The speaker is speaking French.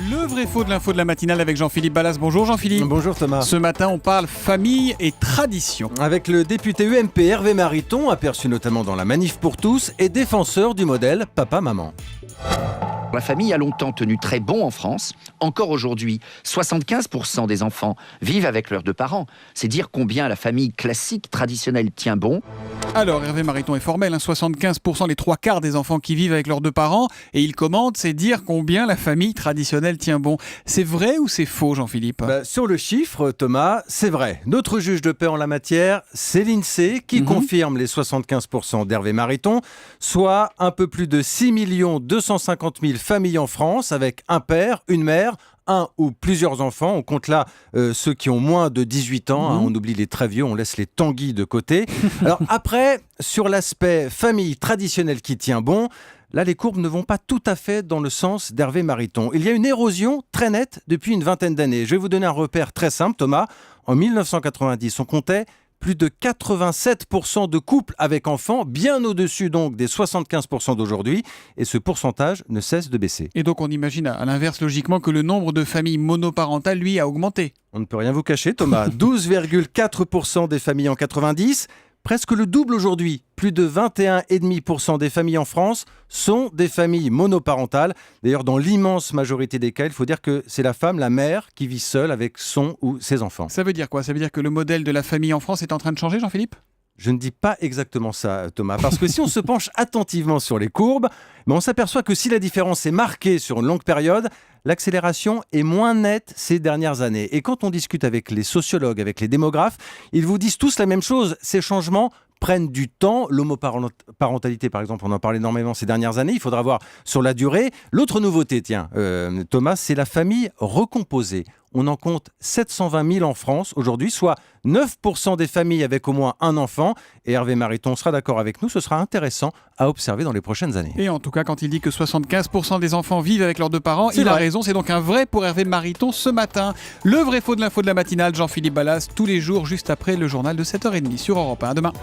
Le vrai faux de l'info de la matinale avec Jean-Philippe Ballas. Bonjour Jean-Philippe. Bonjour Thomas. Ce matin, on parle famille et tradition. Avec le député UMP Hervé Mariton, aperçu notamment dans la Manif pour tous, et défenseur du modèle papa-maman. La famille a longtemps tenu très bon en France. Encore aujourd'hui, 75% des enfants vivent avec leurs deux parents. C'est dire combien la famille classique, traditionnelle tient bon. Alors, Hervé Mariton est formel, 75%, les 3/4 des enfants qui vivent avec leurs deux parents. Et il commente, c'est dire combien la famille traditionnelle tient bon. C'est vrai ou c'est faux, Jean-Philippe ? Sur le chiffre, Thomas, c'est vrai. Notre juge de paix en la matière, c'est l'INSEE qui confirme les 75% d'Hervé Mariton, soit un peu plus de 6 250 000 familles en France avec un père, une mère, un ou plusieurs enfants. On compte là ceux qui ont moins de 18 ans. On oublie les très vieux, on laisse les tanguis de côté. Alors après, sur l'aspect famille traditionnelle qui tient bon, là, les courbes ne vont pas tout à fait dans le sens d'Hervé Mariton. Il y a une érosion très nette depuis une vingtaine d'années. Je vais vous donner un repère très simple, Thomas. En 1990, on comptait plus de 87% de couples avec enfants, bien au-dessus donc des 75% d'aujourd'hui. Et ce pourcentage ne cesse de baisser. Et donc on imagine à l'inverse logiquement que le nombre de familles monoparentales, lui, a augmenté. On ne peut rien vous cacher, Thomas. 12,4% des familles en 90, presque le double aujourd'hui. Plus de 21,5% des familles en France sont des familles monoparentales. D'ailleurs, dans l'immense majorité des cas, il faut dire que c'est la femme, la mère, qui vit seule avec son ou ses enfants. Ça veut dire quoi ? Ça veut dire que le modèle de la famille en France est en train de changer, Jean-Philippe ? Je ne dis pas exactement ça, Thomas, parce que si on se penche attentivement sur les courbes, on s'aperçoit que si la différence est marquée sur une longue période, l'accélération est moins nette ces dernières années. Et quand on discute avec les sociologues, avec les démographes, ils vous disent tous la même chose. Ces changements prennent du temps. L'homoparentalité, par exemple, on en parle énormément ces dernières années. Il faudra voir sur la durée. L'autre nouveauté, Thomas, c'est la famille recomposée. On en compte 720 000 en France aujourd'hui, soit 9% des familles avec au moins un enfant. Et Hervé Mariton sera d'accord avec nous, ce sera intéressant à observer dans les prochaines années. Et en tout cas, quand il dit que 75% des enfants vivent avec leurs deux parents, il a raison, c'est donc un vrai pour Hervé Mariton ce matin. Le vrai faux de l'info de la matinale, Jean-Philippe Ballas, tous les jours juste après le journal de 7h30 sur Europe 1. À demain.